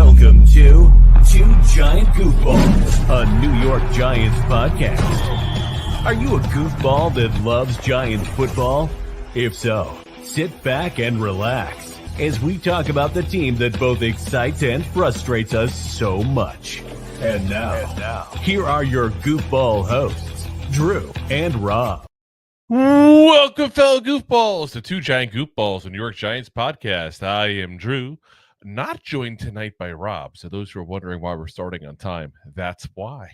Welcome to Two Giant Goofballs, a New York Giants podcast. Are you a goofball that loves Giants football? If so, sit back and relax as we talk about the team that both excites and frustrates us so much. And now, here are your goofball hosts, Drew and Rob. Welcome, fellow goofballs, to Two Giant Goofballs, a New York Giants podcast. I am Drew, not joined tonight by Rob. So those who are wondering why we're starting on time, that's why.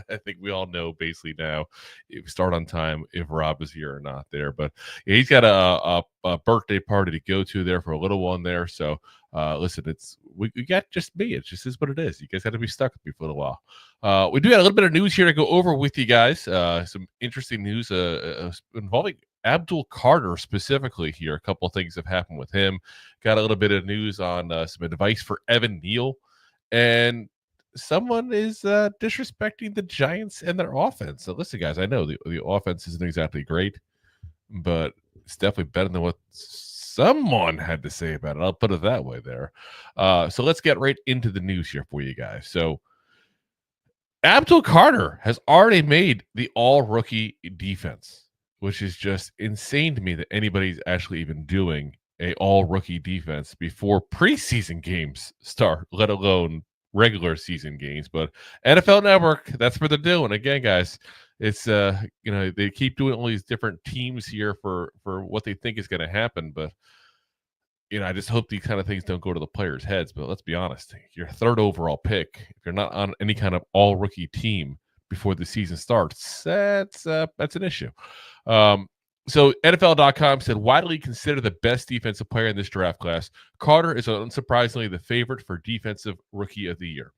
I think we all know basically now if we start on time if Rob is here or not there. But yeah, he's got a birthday party to go to there for a little one there. So listen, we got just me. It just is what it is. You guys got to be stuck with me for a little while. We do have a little bit of news here to go over with you guys. Some interesting news involving Abdul Carter specifically here. A couple of things have happened with him. Got a little bit of news on some advice for Evan Neal. And someone is disrespecting the Giants and their offense. So listen, guys, I know the offense isn't exactly great, but it's definitely better than what someone had to say about it. I'll put it that way there. So let's get right into the news here for you guys. So Abdul Carter has already made the all-rookie defense, which is just insane to me that anybody's actually even doing a all-rookie defense before preseason games start, let alone regular season games. But NFL Network, that's what they're doing. Again, guys, it's they keep doing all these different teams here for what they think is going to happen. But I just hope these kind of things don't go to the players' heads. But let's be honest, your third overall pick, if you're not on any kind of all rookie team before the season starts, that's an issue. So NFL.com said, widely considered the best defensive player in this draft class, Carter is unsurprisingly the favorite for defensive rookie of the year.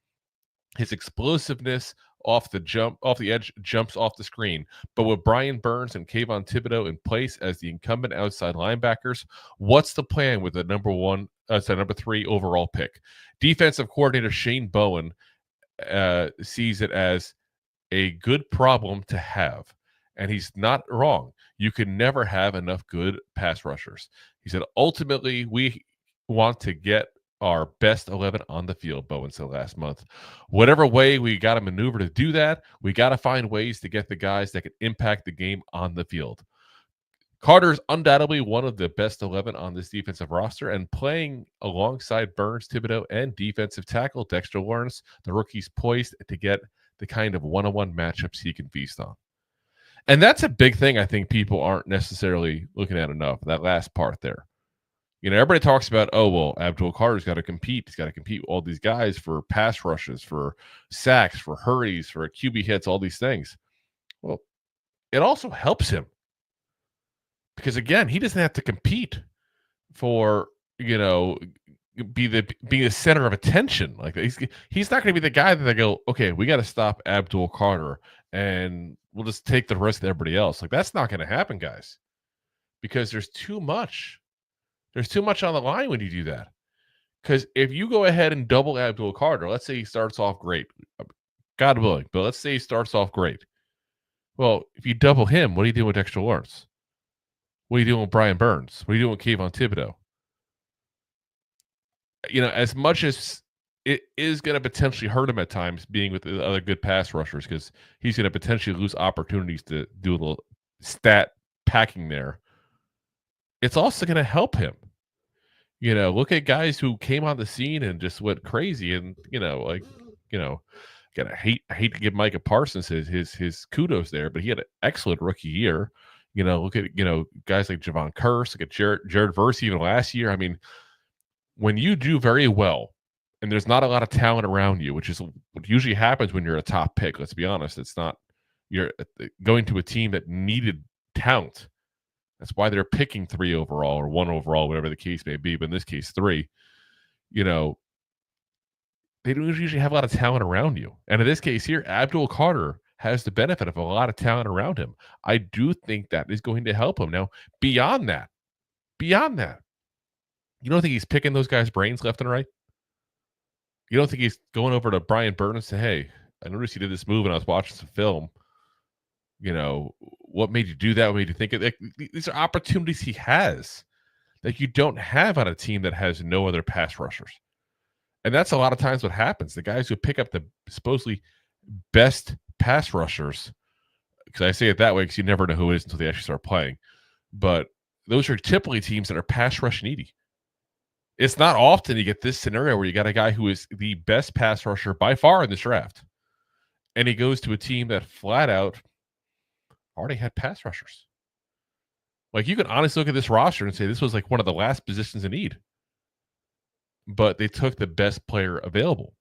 His explosiveness off the edge jumps off the screen. But with Brian Burns and Kayvon Thibodeau in place as the incumbent outside linebackers, what's the plan with the number 3 overall pick? Defensive coordinator Shane Bowen sees it as a good problem to have. And he's not wrong. You can never have enough good pass rushers. He said, ultimately, we want to get our best 11 on the field, Bowen said last month. Whatever way we got to maneuver to do that, we got to find ways to get the guys that can impact the game on the field. Carter is undoubtedly one of the best 11 on this defensive roster, and playing alongside Burns, Thibodeau, and defensive tackle Dexter Lawrence, the rookie's poised to get the kind of one-on-one matchups he can feast on. And that's a big thing I think people aren't necessarily looking at enough, that last part there. Everybody talks about, Abdul Carter's got to compete. He's got to compete with all these guys for pass rushes, for sacks, for hurries, for QB hits, all these things. Well, it also helps him. Because, again, he doesn't have to compete for, be the center of attention. Like he's not going to be the guy that they go, okay, we got to stop Abdul Carter and we'll just take the rest of everybody else. Like, that's not going to happen, guys, because there's too much. There's too much on the line when you do that. Because if you go ahead and double Abdul Carter, let's say he starts off great, God willing, but let's say he starts off great. Well, if you double him, what are you doing with Dexter Lawrence? What are you doing with Brian Burns? What are you doing with Kayvon Thibodeau? As much as it is going to potentially hurt him at times being with the other good pass rushers, because he's going to potentially lose opportunities to do a little stat packing there. It's also going to help him. Look at guys who came on the scene and just went crazy. And, again, I hate to give Micah Parsons his kudos there, but he had an excellent rookie year. Look at, guys like Javon Curse, look at Jared Verse even last year. I mean, when you do very well and there's not a lot of talent around you, which is what usually happens when you're a top pick, let's be honest, it's not, you're going to a team that needed talent. That's why they're picking 3 overall or 1 overall, whatever the case may be. But in this case, 3, they don't usually have a lot of talent around you. And in this case here, Abdul Carter has the benefit of a lot of talent around him. I do think that is going to help him. Now, beyond that, you don't think he's picking those guys' brains left and right? You don't think he's going over to Brian Burns and say, hey, I noticed you did this move and I was watching some film. What made you do that? What made you think of it? These are opportunities he has that you don't have on a team that has no other pass rushers. And that's a lot of times what happens. The guys who pick up the supposedly best pass rushers, because I say it that way because you never know who it is until they actually start playing. But those are typically teams that are pass rush needy. It's not often you get this scenario where you got a guy who is the best pass rusher by far in this draft, and he goes to a team that flat out already had pass rushers. Like, you can honestly look at this roster and say this was like one of the last positions in need. But they took the best player available.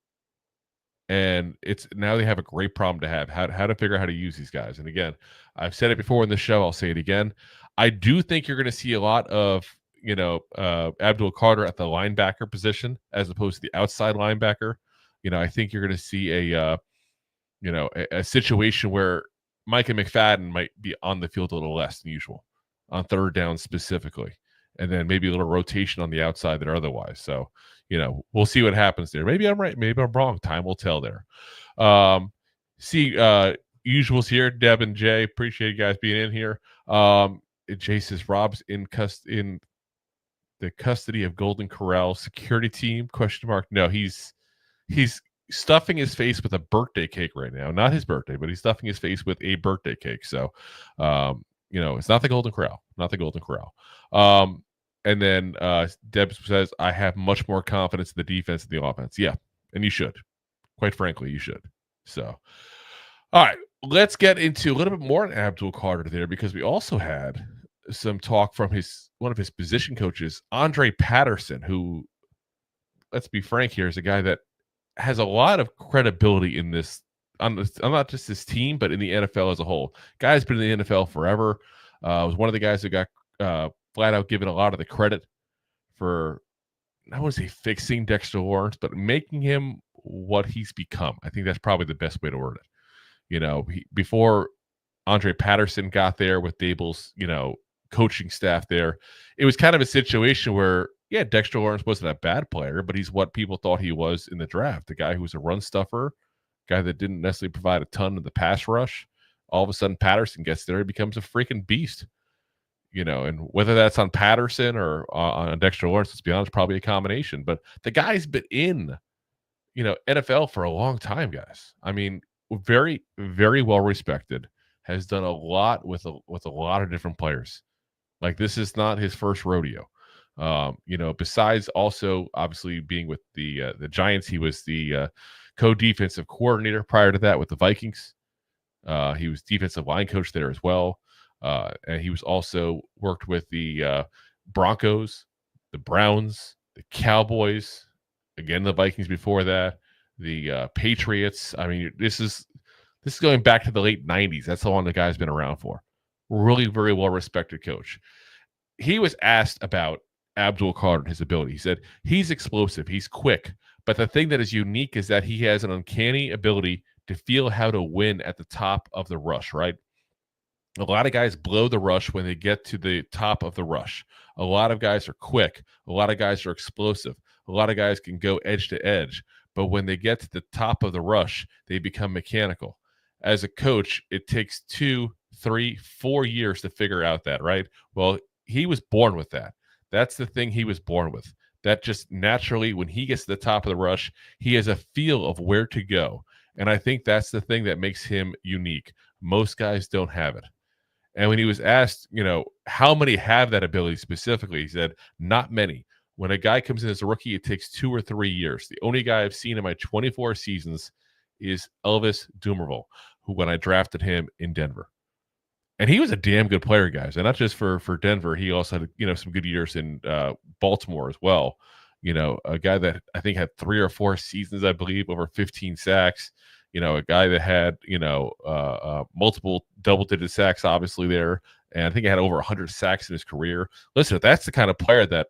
And it's now they have a great problem to have, how to figure out how to use these guys. And again, I've said it before in the show, I'll say it again. I do think you're going to see a lot of, Abdul Carter at the linebacker position as opposed to the outside linebacker. I think you're going to see a situation where Micah McFadden might be on the field a little less than usual on third down specifically. And then maybe a little rotation on the outside there otherwise. So, we'll see what happens there. Maybe I'm right. Maybe I'm wrong. Time will tell there. Usuals here, Deb and Jay. Appreciate you guys being in here. Jay says Rob's in the custody of Golden Corral security team? ? No, he's stuffing his face with a birthday cake right now. Not his birthday, but he's stuffing his face with a birthday cake. So, it's not the Golden Corral. Not the Golden Corral. And then Deb says, I have much more confidence in the defense than the offense. Yeah, and you should. Quite frankly, you should. So, all right, let's get into a little bit more on Abdul Carter there, because we also had some talk from one of his position coaches, Andre Patterson, who, let's be frank here, is a guy that has a lot of credibility in this, on not just this team, but in the NFL as a whole. Guy's been in the NFL forever. Was one of the guys who got flat out given a lot of the credit for, I wouldn't say fixing Dexter Lawrence, but making him what he's become. I think that's probably the best way to word it. Before Andre Patterson got there with Dable's, coaching staff there, it was kind of a situation where, yeah, Dexter Lawrence wasn't a bad player, but he's what people thought he was in the draft. The guy who was a run stuffer, guy that didn't necessarily provide a ton of the pass rush. All of a sudden, Patterson gets there, he becomes a freaking beast. And whether that's on Patterson or on Dexter Lawrence, let's be honest, probably a combination. But the guy's been in, NFL for a long time, guys. I mean, very, very well respected. Has done a lot with a lot of different players. Like, this is not his first rodeo. Besides also obviously being with the Giants, he was the co-defensive coordinator prior to that with the Vikings. He was defensive line coach there as well. And he was also worked with the Broncos, the Browns, the Cowboys, again, the Vikings before that, the Patriots. I mean, this is going back to the late 90s. That's how long the guy's been around for. Really, very well-respected coach. He was asked about Abdul Carter and his ability. He said, he's explosive, he's quick, but the thing that is unique is that he has an uncanny ability to feel how to win at the top of the rush, right? A lot of guys blow the rush when they get to the top of the rush. A lot of guys are quick. A lot of guys are explosive. A lot of guys can go edge to edge. But when they get to the top of the rush, they become mechanical. As a coach, it takes 2, 3, 4 years to figure out that, right? Well, he was born with that. That's the thing he was born with. That just naturally, when he gets to the top of the rush, he has a feel of where to go. And I think that's the thing that makes him unique. Most guys don't have it. And when he was asked, how many have that ability specifically, he said, not many. When a guy comes in as a rookie, it takes 2 or 3 years. The only guy I've seen in my 24 seasons is Elvis Dumervil, who, when I drafted him in Denver. And he was a damn good player, guys. And not just for Denver, he also had, some good years in Baltimore as well. A guy that I think had 3 or 4 seasons, I believe, over 15 sacks. A guy that had, multiple double-digit sacks, obviously, there. And I think he had over 100 sacks in his career. Listen, if that's the kind of player that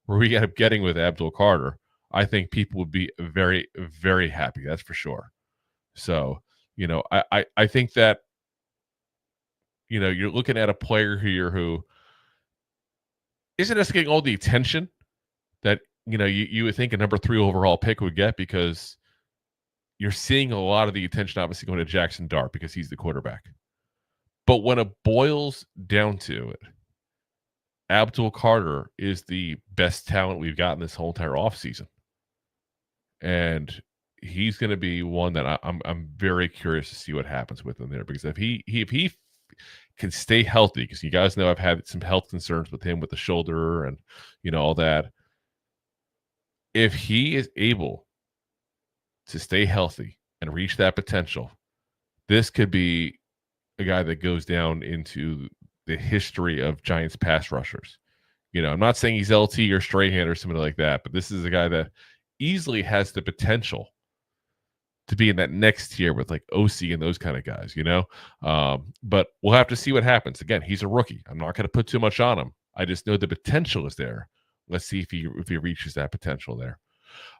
we end up getting with Abdul Carter, I think people would be very, very happy. That's for sure. So, I think that, you're looking at a player here who isn't just getting all the attention that, you would think a number 3 overall pick would get, because you're seeing a lot of the attention obviously going to Jackson Dart because he's the quarterback. But when it boils down to it, Abdul Carter is the best talent we've gotten this whole entire offseason. and he's going to be one that I'm very curious to see what happens with him there, because if he can stay healthy, because you guys know I've had some health concerns with him with the shoulder and all that. If he is able to stay healthy and reach that potential, this could be a guy that goes down into the history of Giants pass rushers. I'm not saying he's LT or Strahan or something like that, but this is a guy that easily has the potential to be in that next tier with like OC and those kind of guys, but we'll have to see what happens. Again, he's a rookie. I'm not going to put too much on him. I just know the potential is there. Let's see if he reaches that potential there.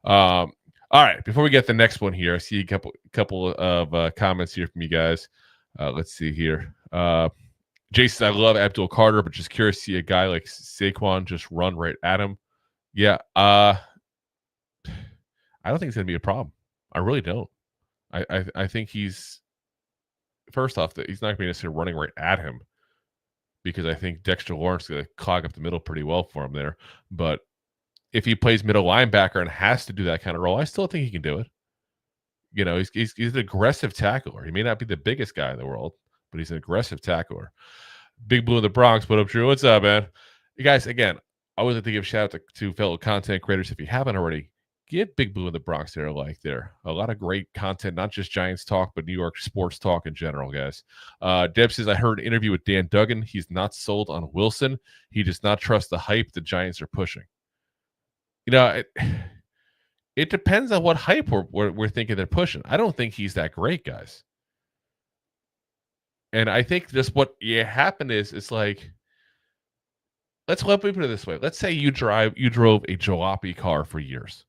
All right, before we get the next one here, I see a couple of comments here from you guys. Let's see here. Jason, I love Abdul Carter, but just curious to see a guy like Saquon just run right at him. Yeah, I don't think it's going to be a problem. I really don't. I think he's, first off, that he's not going to be necessarily running right at him, because I think Dexter Lawrence is going to clog up the middle pretty well for him there. But if he plays middle linebacker and has to do that kind of role, I still think he can do it. He's an aggressive tackler. He may not be the biggest guy in the world, but he's an aggressive tackler. Big Blue in the Bronx. What up, Drew? What's up, man? You guys, again, I would like to give a shout out to fellow content creators. If you haven't already, give Big Blue in the Bronx there a like there. A lot of great content, not just Giants talk, but New York sports talk in general, guys. Deb says, I heard an interview with Dan Duggan. He's not sold on Wilson. He does not trust the hype the Giants are pushing. It depends on what hype we're thinking they're pushing. I don't think he's that great, guys. And I think just what happened is, it's like, let me put it this way. Let's say you drove a jalopy car for years.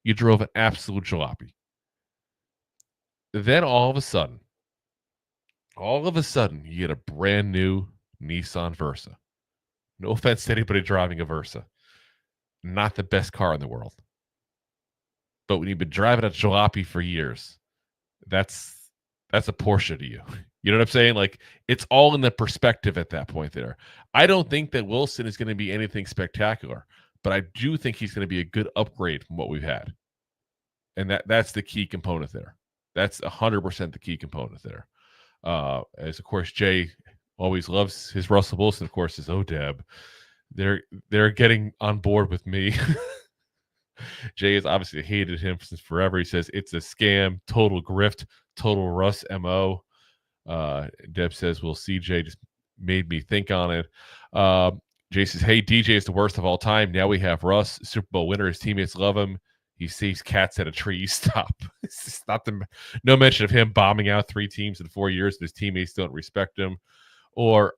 You drove an absolute jalopy. Then all of a sudden, you get a brand new Nissan Versa. No offense to anybody driving a Versa. Not the best car in the world. But when you've been driving a jalopy for years, that's a Porsche to you. You know what I'm saying? Like, it's all in the perspective at that point there. I don't think that Wilson is going to be anything spectacular, but I do think he's going to be a good upgrade from what we've had. And that's the key component there. That's 100% the key component there. As, of course, Jay always loves his Russell Wilson, of course, is Deb. They're getting on board with me. Jay has obviously hated him since forever. He says it's a scam, total grift, total Russ MO. Deb says, well, CJ just made me think on it. Jay says, hey, DJ is the worst of all time. Now we have Russ, Super Bowl winner. His teammates love him. He saves cats at a tree. Stop. It's not no mention of him bombing out 3 teams in 4 years. His teammates don't respect him. Or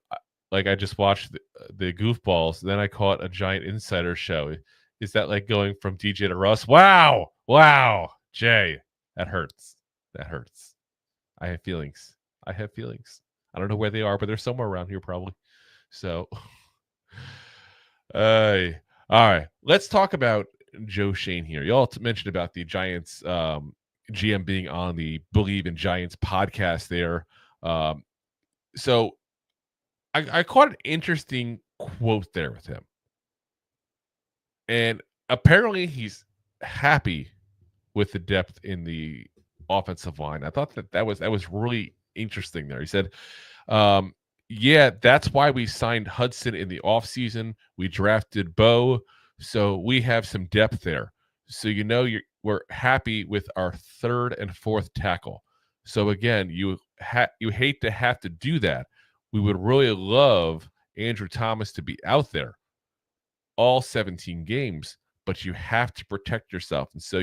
like, I just watched the Goofballs. Then I caught a Giant Insider show. Is that like going from DJ to Russ? Wow. Jay, that hurts. I have feelings. I don't know where they are, but they're somewhere around here probably. So, all right. Let's talk about Joe Schoen here. Y'all mentioned about the Giants GM being on the Believe in Giants podcast there. So I caught an interesting quote there with him. And apparently he's happy with the depth in the offensive line. I thought that was really interesting there. He said, yeah, that's why we signed Hudson in the offseason. We drafted Mbow, so we have some depth there. So we're happy with our 3rd and 4th tackle. So again, you hate to have to do that. We would really love Andrew Thomas to be out there all 17 games, but you have to protect yourself. And so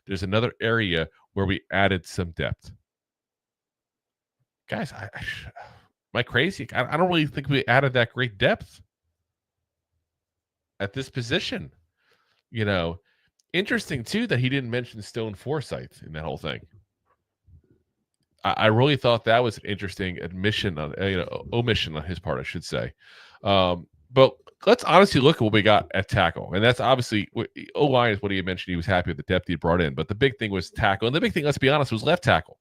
there's another area where we added some depth. Guys, am I crazy? I don't really think we added that great depth at this position. Interesting too that he didn't mention Stone Forsythe in that whole thing. I really thought that was an interesting omission on his part, I should say. But let's honestly look at what we got at tackle. And that's obviously O-line is what he had mentioned. He was happy with the depth he brought in. But the big thing was tackle. And the big thing, let's be honest, was left tackle.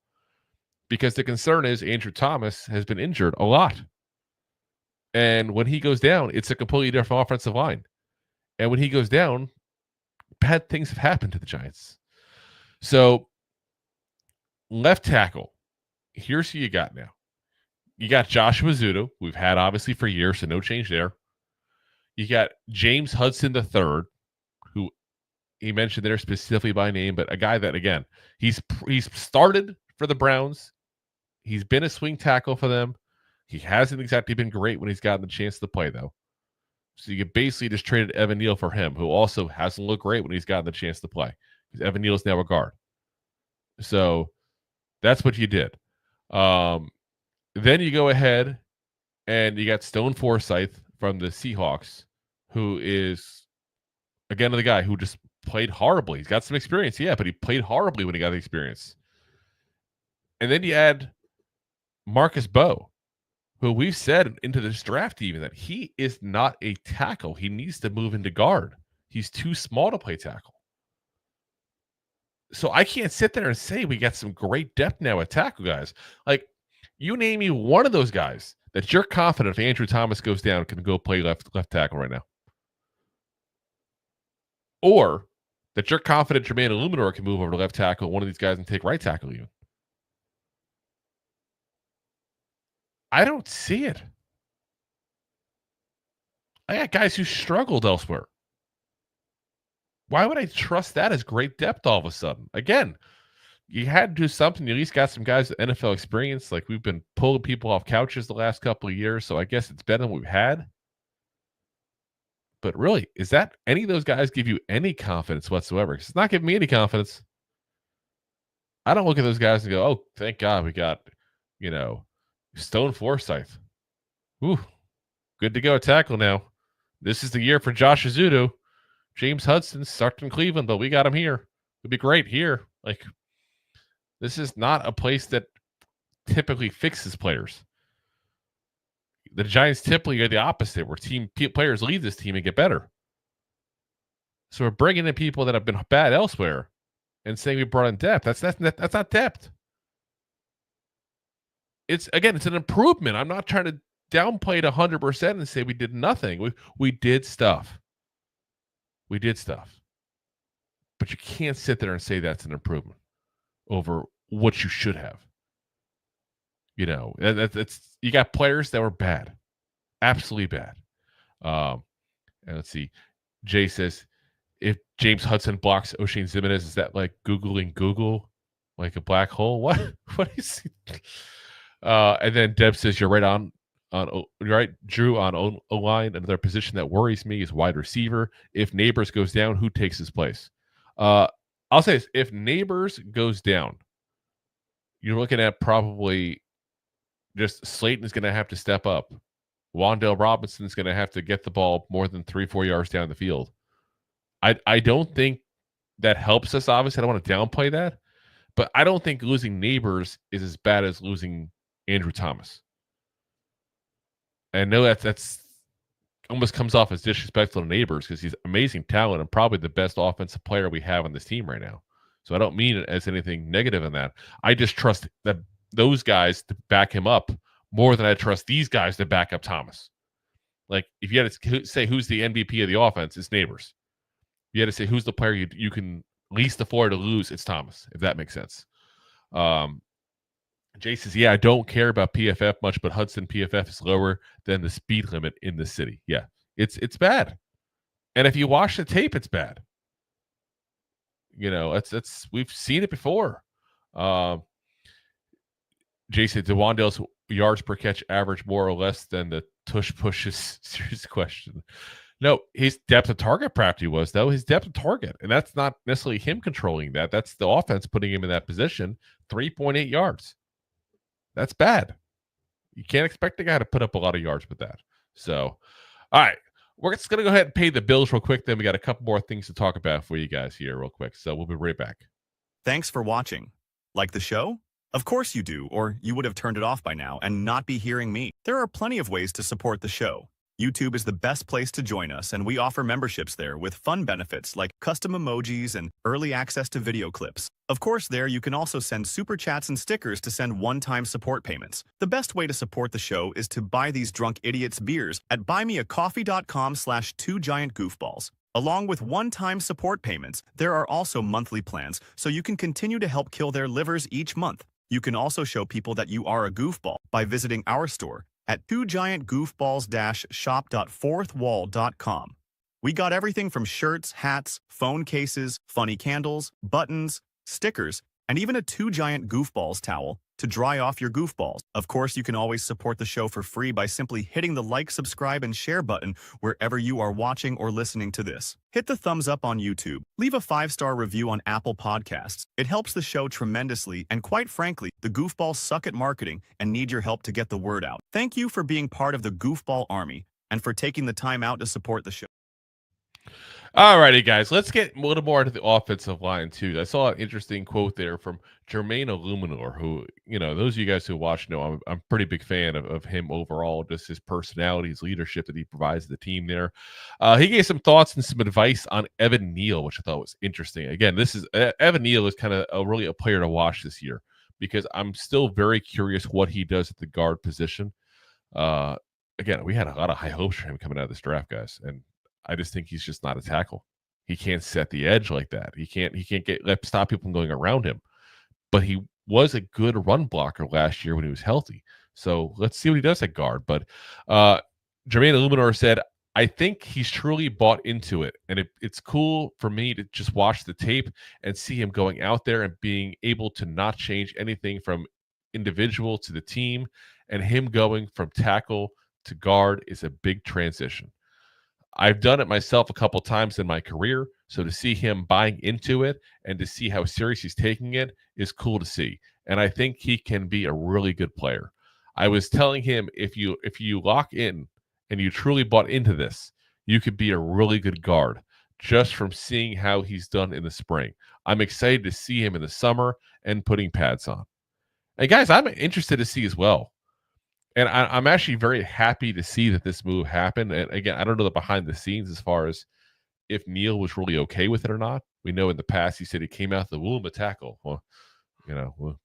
Because the concern is Andrew Thomas has been injured a lot. And when he goes down, it's a completely different offensive line. And when he goes down, bad things have happened to the Giants. So left tackle, here's who you got now. You got Joshua Zudo, we've had obviously for years, so no change there. You got James Hudson III, who he mentioned there specifically by name, but a guy that, again, he's started for the Browns. He's been a swing tackle for them. He hasn't exactly been great when he's gotten the chance to play, though. So you basically just traded Evan Neal for him, who also hasn't looked great when he's gotten the chance to play. Because Evan Neal is now a guard. So that's what you did. Then you go ahead and you got Stone Forsythe from the Seahawks, who is, again, the guy who just played horribly. He's got some experience, yeah, but he played horribly when he got the experience. And then you add Marcus Mbow, who we've said into this draft even that he is not a tackle. He needs to move into guard. He's too small to play tackle. So I can't sit there and say we got some great depth now at tackle, guys. Like, you name me one of those guys that you're confident if Andrew Thomas goes down can go play left tackle right now. Or that you're confident Jermaine Eluemunor can move over to left tackle, one of these guys, and take right tackle even. I don't see it. I got guys who struggled elsewhere. Why would I trust that as great depth all of a sudden? Again, you had to do something. You at least got some guys with NFL experience. Like, we've been pulling people off couches the last couple of years, so I guess it's better than we've had. But really, is that any of those guys give you any confidence whatsoever? Because it's not giving me any confidence. I don't look at those guys and go, oh, thank God we got, Stone Forsythe. Ooh, good to go at tackle now. This is the year for Josh Azudu. James Hudson sucked in Cleveland, but we got him here. It'd be great here. Like, this is not a place that typically fixes players. The Giants typically are the opposite, where players leave this team and get better. So we're bringing in people that have been bad elsewhere and saying we brought in depth. That's not depth. It's an improvement. I'm not trying to downplay it 100% and say we did nothing. We did stuff. We did stuff. But you can't sit there and say that's an improvement over what you should have. You got players that were bad. Absolutely bad. And let's see. Jay says, if James Hudson blocks O'Shane Ximines, is that like Googling Google? Like a black hole? What is it? And then Deb says, you're right, Drew, on O-line. Another position that worries me is wide receiver. If Neighbors goes down, who takes his place? I'll say this. If Neighbors goes down, you're looking at probably just Slayton is going to have to step up. Wan'Dale Robinson is going to have to get the ball more than 3-4 yards down the field. I don't think that helps us, obviously. I don't want to downplay that. But I don't think losing Neighbors is as bad as losing Andrew Thomas. And I know that's almost comes off as disrespectful to Neighbors because he's amazing talent and probably the best offensive player we have on this team right now. So I don't mean it as anything negative in that. I just trust that those guys to back him up more than I trust these guys to back up Thomas. Like, if you had to say who's the MVP of the offense, it's Neighbors. If you had to say who's the player you can least afford to lose, it's Thomas, if that makes sense. Jay says, yeah, I don't care about PFF much, but Hudson PFF is lower than the speed limit in the city. Yeah, it's bad. And if you watch the tape, it's bad. We've seen it before. Jay said, DeWandale's yards per catch average more or less than the tush pushes series question. No, his depth of target practically was, though. His depth of target. And that's not necessarily him controlling that. That's the offense putting him in that position. 3.8 yards. That's bad. You can't expect a guy to put up a lot of yards with that. So, all right. We're just going to go ahead and pay the bills real quick. Then we got a couple more things to talk about for you guys here real quick. So we'll be right back. Thanks for watching. Like the show? Of course you do, or you would have turned it off by now and not be hearing me. There are plenty of ways to support the show. YouTube is the best place to join us, and we offer memberships there with fun benefits like custom emojis and early access to video clips. Of course, there you can also send super chats and stickers to send one-time support payments. The best way to support the show is to buy these drunk idiots beers at buymeacoffee.com/2giantgoofballs. Along with one-time support payments, there are also monthly plans, so you can continue to help kill their livers each month. You can also show people that you are a goofball by visiting our store at twogiantgoofballs-shop.fourthwall.com. We got everything from shirts, hats, phone cases, funny candles, buttons, stickers, and even a Two Giant Goofballs towel to dry off your goofballs. Of course, you can always support the show for free by simply hitting the like, subscribe, and share button wherever you are watching or listening to this. Hit the thumbs up on YouTube. Leave a 5-star review on Apple Podcasts. It helps the show tremendously, and quite frankly, the Goofballs suck at marketing and need your help to get the word out. Thank you for being part of the Goofball Army and for taking the time out to support the show. All righty, guys, let's get a little more into the offensive line, too. I saw an interesting quote there from Jermaine Eluemunor, who, those of you guys who watch know I'm a pretty big fan of him overall, just his personality, his leadership that he provides to the team there. He gave some thoughts and some advice on Evan Neal, which I thought was interesting. Again, Evan Neal is kind of really a player to watch this year because I'm still very curious what he does at the guard position. Again, we had a lot of high hopes for him coming out of this draft, guys, and I just think he's just not a tackle. He can't set the edge like that. He can't stop people from going around him. But he was a good run blocker last year when he was healthy. So let's see what he does at guard. But Jermaine Eluemunor said, I think he's truly bought into it. And it's cool for me to just watch the tape and see him going out there and being able to not change anything from individual to the team. And him going from tackle to guard is a big transition. I've done it myself a couple times in my career, so to see him buying into it and to see how serious he's taking it is cool to see. And I think he can be a really good player. I was telling him if you lock in and you truly bought into this, you could be a really good guard just from seeing how he's done in the spring. I'm excited to see him in the summer and putting pads on. And guys, I'm interested to see as well. And I'm actually very happy to see that this move happened. And again, I don't know the behind the scenes as far as if Neal was really okay with it or not. We know in the past he said he came out the womb to tackle. Well,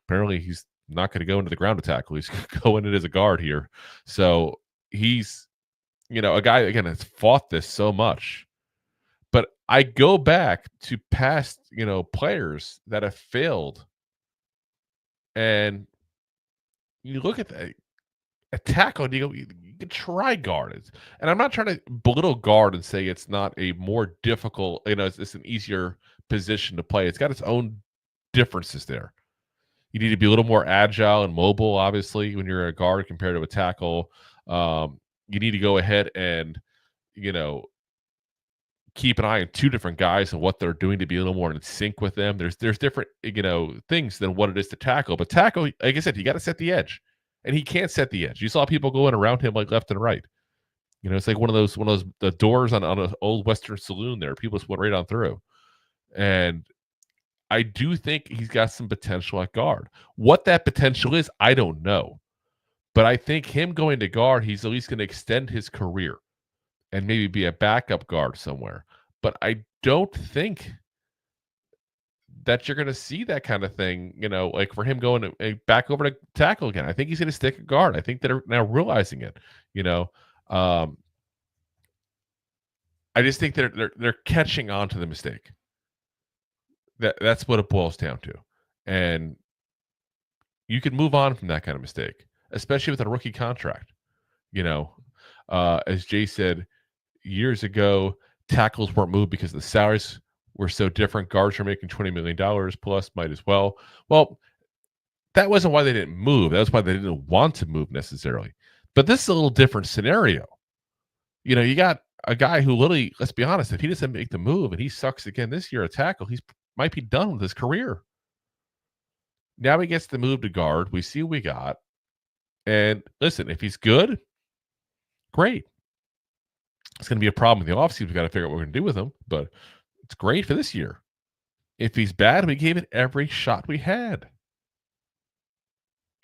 apparently he's not going to go into the ground to tackle. He's going in as a guard here. So he's, a guy, again, that's fought this so much. But I go back to past, players that have failed. And you look at that. A tackle, and you can try guard. And I'm not trying to belittle guard and say it's not a more difficult, it's an easier position to play. It's got its own differences there. You need to be a little more agile and mobile, obviously, when you're a guard compared to a tackle. You need to go ahead and, keep an eye on two different guys and what they're doing to be a little more in sync with them. There's different, things than what it is to tackle. But tackle, like I said, you got to set the edge. And he can't set the edge. You saw people going around him like left and right. It's like one of those the doors on an old Western saloon there. People just went right on through. And I do think he's got some potential at guard. What that potential is, I don't know. But I think him going to guard, he's at least going to extend his career and maybe be a backup guard somewhere. But I don't think that you're going to see that kind of thing, like for him going back over to tackle again. I think he's going to stick at guard. I think they're now realizing it, I just think they're catching on to the mistake. That's what it boils down to. And you can move on from that kind of mistake, especially with a rookie contract. As Jay said years ago, tackles weren't moved because the salaries were so different. Guards are making $20 million plus, might as well. Well, that wasn't why they didn't move. That was why they didn't want to move necessarily. But this is a little different scenario. You got a guy who literally, let's be honest, if he doesn't make the move and he sucks again this year at tackle, he might be done with his career. Now he gets the move to guard. We see what we got. And listen, if he's good, great. It's going to be a problem in the offseason. We've got to figure out what we're going to do with him. But it's great for this year. If he's bad, we gave it every shot we had.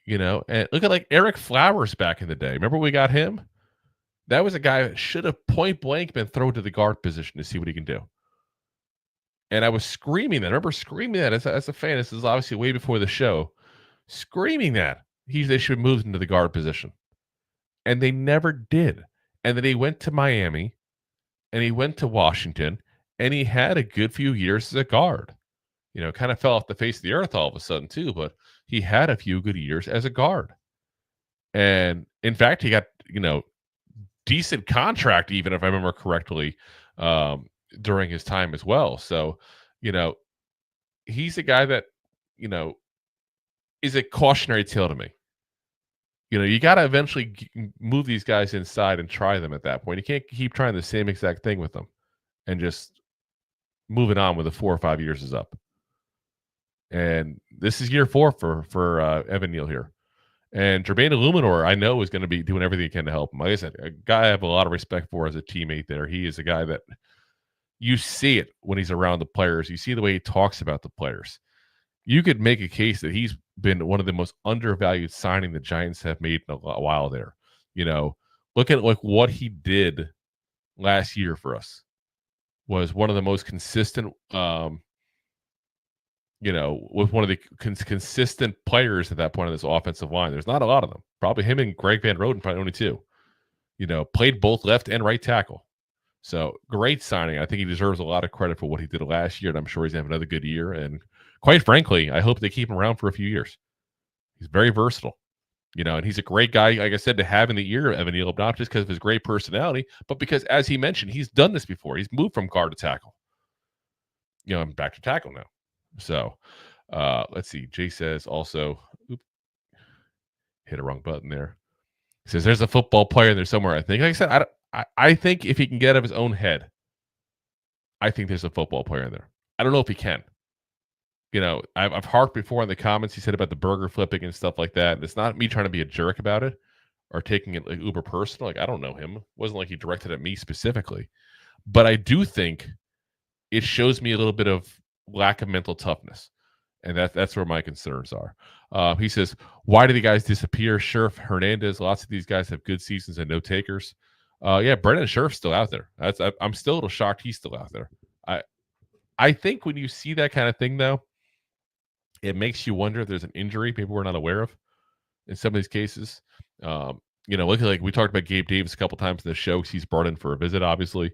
And look at like Eric Flowers back in the day. Remember we got him? That was a guy that should have point blank been thrown to the guard position to see what he can do. And I was screaming that. I remember screaming that as a fan. This is obviously way before the show. Screaming that they should move into the guard position. And they never did. And then he went to Miami and he went to Washington and he had a good few years as a guard. Kind of fell off the face of the earth all of a sudden too, but he had a few good years as a guard. And in fact, he got, decent contract, even if I remember correctly, during his time as well. So, he's a guy that, is a cautionary tale to me. You got to eventually move these guys inside and try them at that point. You can't keep trying the same exact thing with them and just moving on when the 4 or 5 years is up. And this is year 4 for Evan Neal here. And Jermaine Eluemunor, I know, is going to be doing everything he can to help him. Like I said, a guy I have a lot of respect for as a teammate there. He is a guy that you see it when he's around the players. You see the way he talks about the players. You could make a case that he's been one of the most undervalued signing the Giants have made in a while there. Look at like what he did last year for us. Was one of the most consistent with one of the consistent players at that point on this offensive line. There's not a lot of them. Probably him and Greg Van Roten, probably only 2. Played both left and right tackle. So great signing. I think he deserves a lot of credit for what he did last year, and I'm sure he's going to have another good year. And quite frankly, I hope they keep him around for a few years. He's very versatile, and he's a great guy, like I said, to have in the ear of Evan Neal, not just because of his great personality, but because, as he mentioned, he's done this before. He's moved from guard to tackle. I'm back to tackle now. So let's see. Jay says also, hit a wrong button there. He says there's a football player in there somewhere. I think, like I said, I think if he can get out of his own head, I think there's a football player in there. I don't know if he can. I've harped before in the comments he said about the burger flipping and stuff like that. And it's not me trying to be a jerk about it or taking it like uber personal. Like, I don't know him. It wasn't like he directed at me specifically. But I do think it shows me a little bit of lack of mental toughness. And that's where my concerns are. He says, why do the guys disappear? Scherf, Hernandez, lots of these guys have good seasons and no takers. Yeah, Brendan Scherf's still out there. I'm still a little shocked he's still out there. I think when you see that kind of thing, though, it makes you wonder if there's an injury maybe we're not aware of in some of these cases. Look, like we talked about Gabe Davis a couple times in the show. He's brought in for a visit, obviously.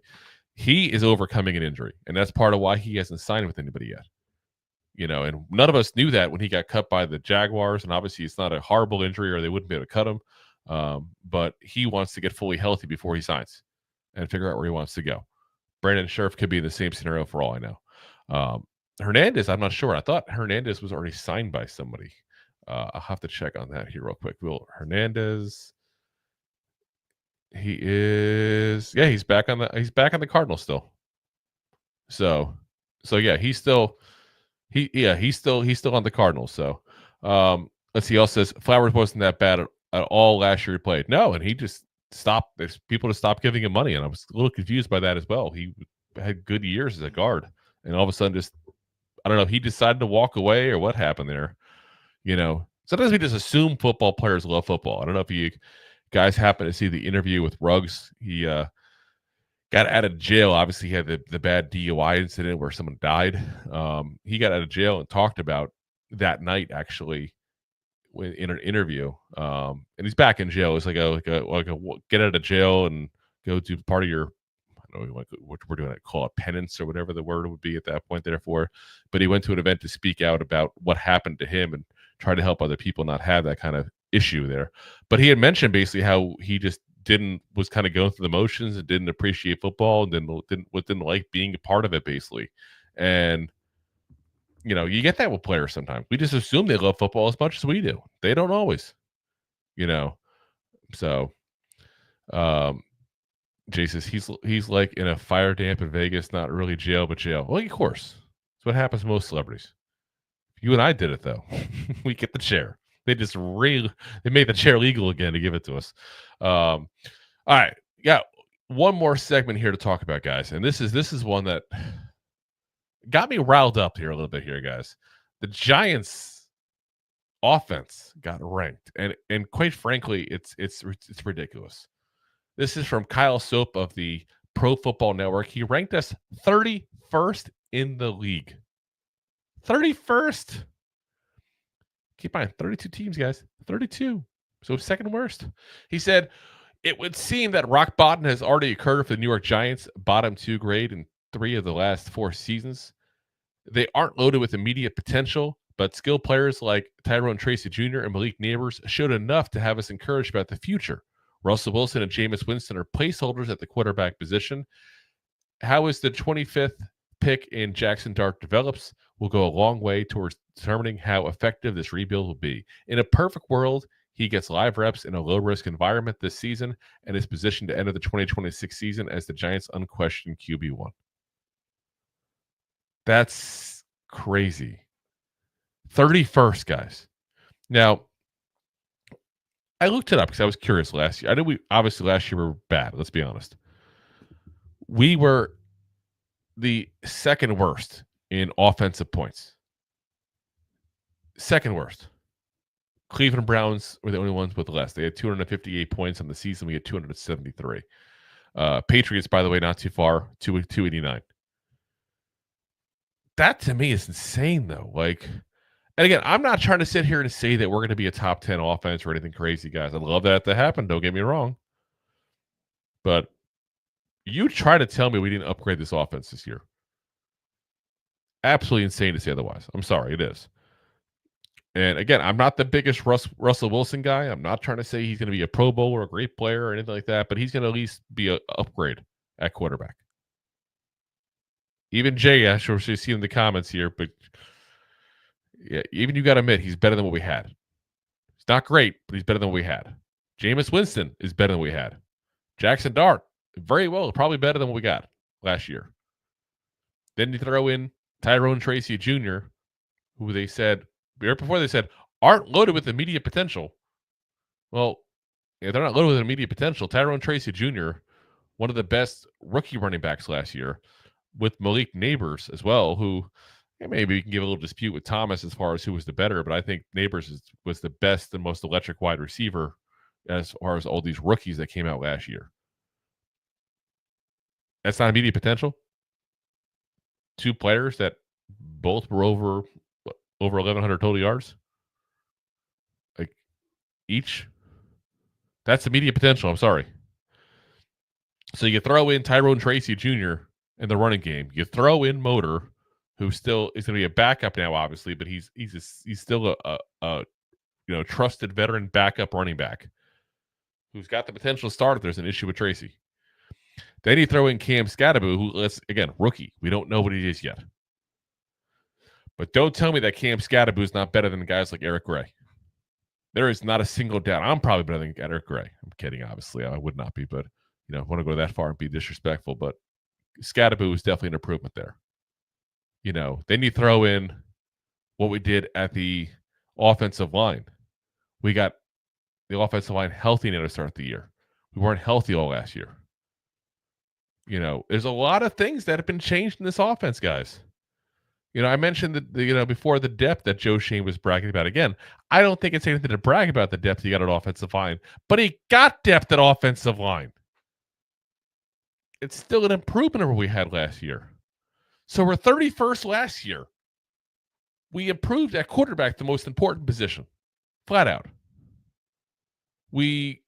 He is overcoming an injury, and that's part of why he hasn't signed with anybody yet. And none of us knew that when he got cut by the Jaguars, and obviously it's not a horrible injury or they wouldn't be able to cut him. But he wants to get fully healthy before he signs and figure out where he wants to go. Brandon Scherf could be in the same scenario for all I know. Hernandez, I'm not sure. I thought Hernandez was already signed by somebody. I'll have to check on that here real quick. Hernandez, he is, yeah, he's back on the Cardinals still. So yeah, he's still on the Cardinals. So let's see. He also says Flowers wasn't that bad at all last year he played. No, and he just stopped. There's people to stop giving him money, and I was a little confused by that as well. He had good years as a guard, and all of a sudden, just I don't know. He decided to walk away, or what happened there. Sometimes we just assume football players love football. I don't know if you guys happen to see the interview with Ruggs. He got out of jail. Obviously, he had the bad DUI incident where someone died. He got out of jail and talked about that night actually in an interview. And he's back in jail. It's like a get out of jail and go do part of your, I don't know what we're doing. Call it penance or whatever the word would be at that point. Therefore, but he went to an event to speak out about what happened to him and try to help other people not have that kind of issue there. But he had mentioned basically how he just was kind of going through the motions and didn't appreciate football and didn't like being a part of it basically. And you get that with players sometimes. We just assume they love football as much as we do. They don't always, So Jay says he's like in a fire damp in Vegas, not really jail, but jail. Well, of course. That's what happens to most celebrities. You and I did it though. We get the chair. They just they made the chair legal again to give it to us. All right. Yeah. One more segment here to talk about, guys. And this is one that got me riled up here a little bit here, guys. The Giants offense got ranked. And quite frankly, it's ridiculous. This is from Kyle Soap of the Pro Football Network. He ranked us 31st in the league. 31st. Keep in mind, 32 teams, guys. 32. So second worst. He said, it would seem that rock bottom has already occurred for the New York Giants, bottom 2 grade in 3 of the last 4 seasons. They aren't loaded with immediate potential, but skilled players like Tyrone Tracy Jr. and Malik Neighbors showed enough to have us encouraged about the future. Russell Wilson and Jameis Winston are placeholders at the quarterback position. How is the 25th pick in Jackson Dart develops will go a long way towards determining how effective this rebuild will be. In a perfect world, he gets live reps in a low-risk environment this season and is positioned to enter the 2026 season as the Giants' unquestioned QB1. That's crazy. 31st, guys. Now, I looked it up because I was curious last year. I know obviously last year we were bad. Let's be honest. We were the second worst in offensive points. Second worst. Cleveland Browns were the only ones with less. They had 258 points on the season. We had 273. Patriots, by the way, not too far, 289. That to me is insane, though. And again, I'm not trying to sit here and say that we're going to be a top 10 offense or anything crazy, guys. I'd love that to happen. Don't get me wrong. But you try to tell me we didn't upgrade this offense this year. Absolutely insane to say otherwise. I'm sorry, it is. And again, I'm not the biggest Russell Wilson guy. I'm not trying to say he's going to be a Pro Bowl or a great player or anything like that, but he's going to at least be an upgrade at quarterback. Even Jay, I sure see in the comments here, but yeah, even you got to admit he's better than what we had. He's not great, but he's better than what we had. Jameis Winston is better than what we had. Jackson Dart, very well, probably better than what we got last year. Then you throw in Tyrone Tracy Jr., who they said, right before they said, aren't loaded with immediate potential. Well, yeah, they're not loaded with immediate potential. Tyrone Tracy Jr., one of the best rookie running backs last year, with Malik Neighbors as well, who maybe we can give a little dispute with Thomas as far as who was the better, but I think Neighbors was the best and most electric wide receiver as far as all these rookies that came out last year. That's not immediate potential. 2 players that both were over 1,100 total yards, each. That's immediate potential. I'm sorry. So you throw in Tyrone Tracy Jr. in the running game. You throw in Motor, who still is going to be a backup now, obviously, but he's still a trusted veteran backup running back who's got the potential to start if there's an issue with Tracy. Then you throw in Cam Scatterbo, who, again, rookie. We don't know what he is yet. But don't tell me that Cam Scatterbo is not better than guys like Eric Gray. There is not a single doubt. I'm probably better than Eric Gray. I'm kidding, obviously. I would not be, but I want to go that far and be disrespectful. But Scatterbo is definitely an improvement there. Then you throw in what we did at the offensive line. We got the offensive line healthy now to start the year. We weren't healthy all last year. There's a lot of things that have been changed in this offense, guys. I mentioned that before the depth that Joe Schoen was bragging about. Again, I don't think it's anything to brag about the depth he got at offensive line, but he got depth at offensive line. It's still an improvement over what we had last year. So we're 31st last year. We improved at quarterback, the most important position, flat out. We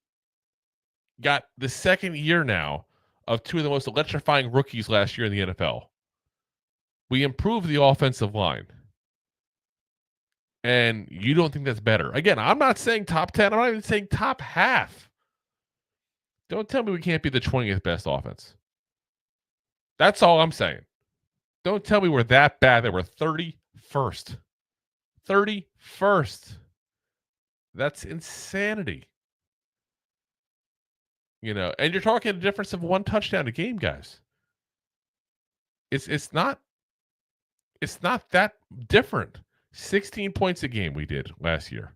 got the second year now of 2 of the most electrifying rookies last year in the NFL. We improved the offensive line. And you don't think that's better. Again, I'm not saying top 10. I'm not even saying top half. Don't tell me we can't be the 20th best offense. That's all I'm saying. Don't tell me we're that bad that we're 31st. 31st. That's insanity. And you're talking a difference of 1 touchdown a game, guys. It's not that different. 16 points a game we did last year.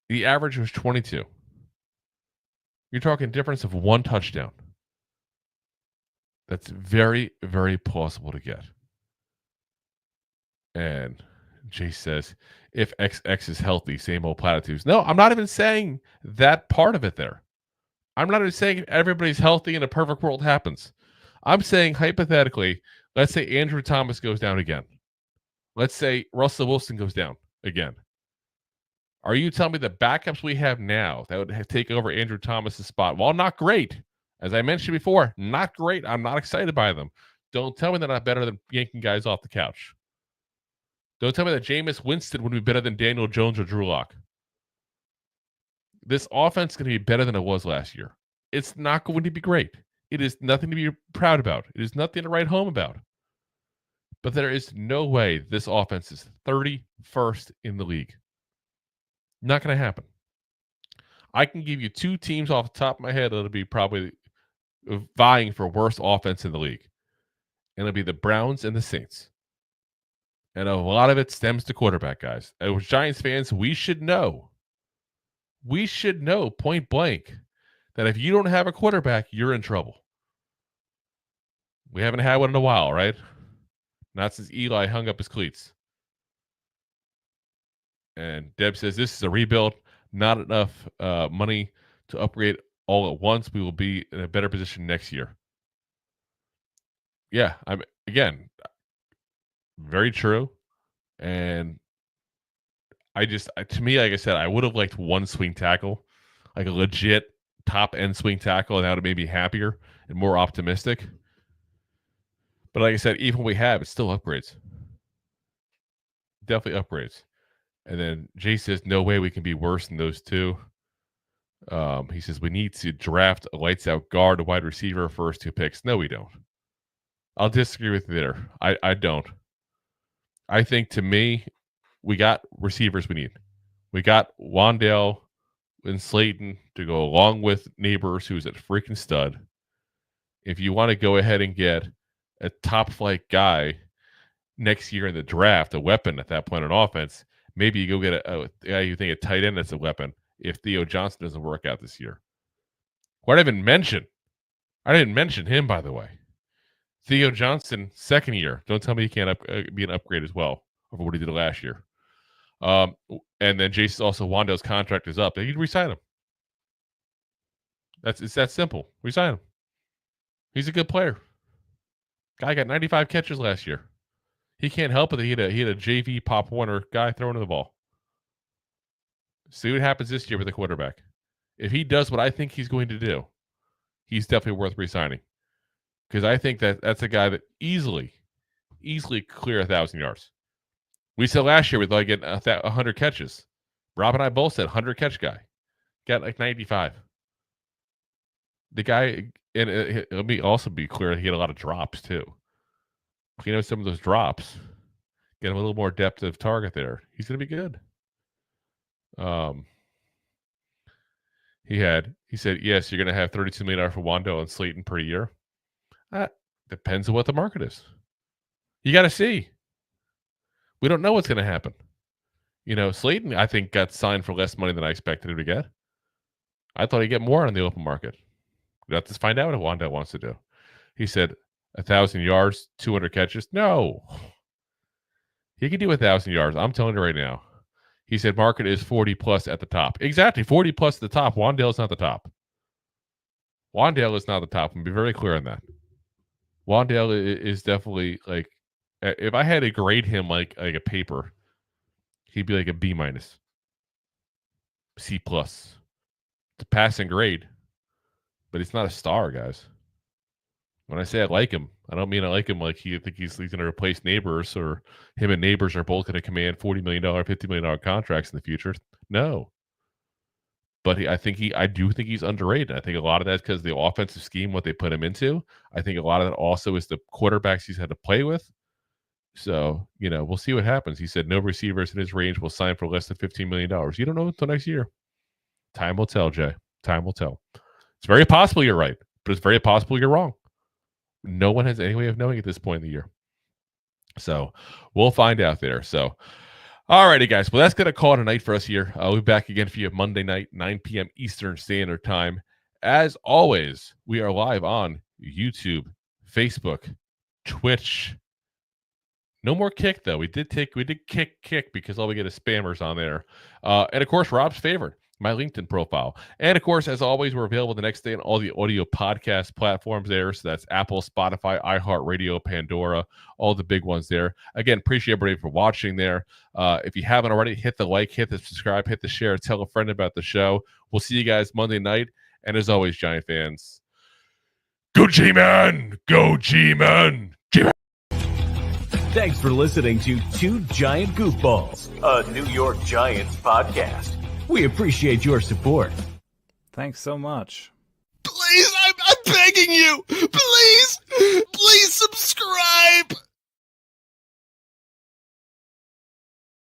The average was 22. You're talking difference of 1 touchdown. That's very, very plausible to get. And Jay says, if XX is healthy, same old platitudes. No, I'm not even saying that part of it there. I'm not even saying everybody's healthy and a perfect world happens. I'm saying hypothetically, let's say Andrew Thomas goes down again. Let's say Russell Wilson goes down again. Are you telling me the backups we have now that would take over Andrew Thomas's spot? While not great, as I mentioned before, not great. I'm not excited by them. Don't tell me they're not better than yanking guys off the couch. Don't tell me that Jameis Winston would be better than Daniel Jones or Drew Lock. This offense is going to be better than it was last year. It's not going to be great. It is nothing to be proud about. It is nothing to write home about. But there is no way this offense is 31st in the league. Not going to happen. I can give you 2 teams off the top of my head that'll be probably vying for worst offense in the league. And it'll be the Browns and the Saints. And a lot of it stems to quarterback, guys. As Giants fans, we should know point blank that if you don't have a quarterback, you're in trouble. We haven't had one in a while, right? Not since Eli hung up his cleats. And Deb says this is a rebuild, not enough money to upgrade all at once. We will be in a better position next year. Yeah, again, very true. And to me, like I said, I would have liked one swing tackle, like a legit top end swing tackle, and that would have made me happier and more optimistic. But like I said, even what we have, it's still upgrades. Definitely upgrades. And then Jay says, no way we can be worse than those 2. He says, we need to draft a lights out guard, a wide receiver, first 2 picks. No, we don't. I'll disagree with you there. I don't. I think, to me, we got receivers we need. We got Wan'Dale and Slayton to go along with Neighbors, who's a freaking stud. If you want to go ahead and get a top flight guy next year in the draft, a weapon at that point on offense, maybe you go get a guy you think a tight end that's a weapon if Theo Johnson doesn't work out this year. What I didn't mention him, by the way. Theo Johnson, second year. Don't tell me he can't be an upgrade as well over what he did last year. And then Jason also, Wan'Dale's contract is up. You'd resign him. It's that simple. Resign him. He's a good player. Guy got 95 catches last year. He can't help it that he had a JV Pop Warner guy throwing the ball. See what happens this year with the quarterback. If he does what I think he's going to do, he's definitely worth re-signing. Because I think that's a guy that easily clear 1,000 yards. We said last year with like getting 100 catches. Rob and I both said 100 catch guy. Got like 95. The guy, and let me also be clear, he had a lot of drops too. Clean up some of those drops. Get him a little more depth of target there. He's going to be good. He said, yes, you're going to have $32 million for Wan'Dale and Slayton per year. Depends on what the market is. You got to see. We don't know what's going to happen. Slayton, I think, got signed for less money than I expected him to get. I thought he'd get more on the open market. We have to find out what Wan'Dale wants to do. He said 1,000 yards, 200 catches. No. He can do 1,000 yards. I'm telling you right now. He said market is 40 plus at the top. Exactly. 40 plus at the top. Wan'Dale is not the top. Wan'Dale is not the top. I'm be very clear on that. Wan'Dale is definitely like, if I had to grade him like a paper, he'd be like a B minus, C plus. It's a passing grade, but he's not a star, guys. When I say I like him, I don't mean I like him like he's going to replace Neighbors, or him and Neighbors are both going to command $40 million, $50 million contracts in the future. No. But I do think he's underrated. I think a lot of that's because of the offensive scheme, what they put him into. I think a lot of that also is the quarterbacks he's had to play with. So, we'll see what happens. He said no receivers in his range will sign for less than $15 million. You don't know until next year. Time will tell, Jay. Time will tell. It's very possible you're right, but it's very possible you're wrong. No one has any way of knowing at this point in the year. So we'll find out there. So, all righty, guys. Well, that's going to call it a night for us here. We'll be back again for you Monday night, 9 p.m. Eastern Standard Time. As always, we are live on YouTube, Facebook, Twitch. No more Kick, though. We did kick because all we get is spammers on there. And, of course, Rob's favorite, my LinkedIn profile. And, of course, as always, we're available the next day on all the audio podcast platforms there. So that's Apple, Spotify, iHeartRadio, Pandora, all the big ones there. Again, appreciate everybody for watching there. If you haven't already, hit the like, hit the subscribe, hit the share, tell a friend about the show. We'll see you guys Monday night. And as always, Giant fans, go G-Man! Go G-Man! Thanks for listening to Two Giant Goofballs, a New York Giants podcast. We appreciate your support. Thanks so much. Please, I'm begging you. Please subscribe.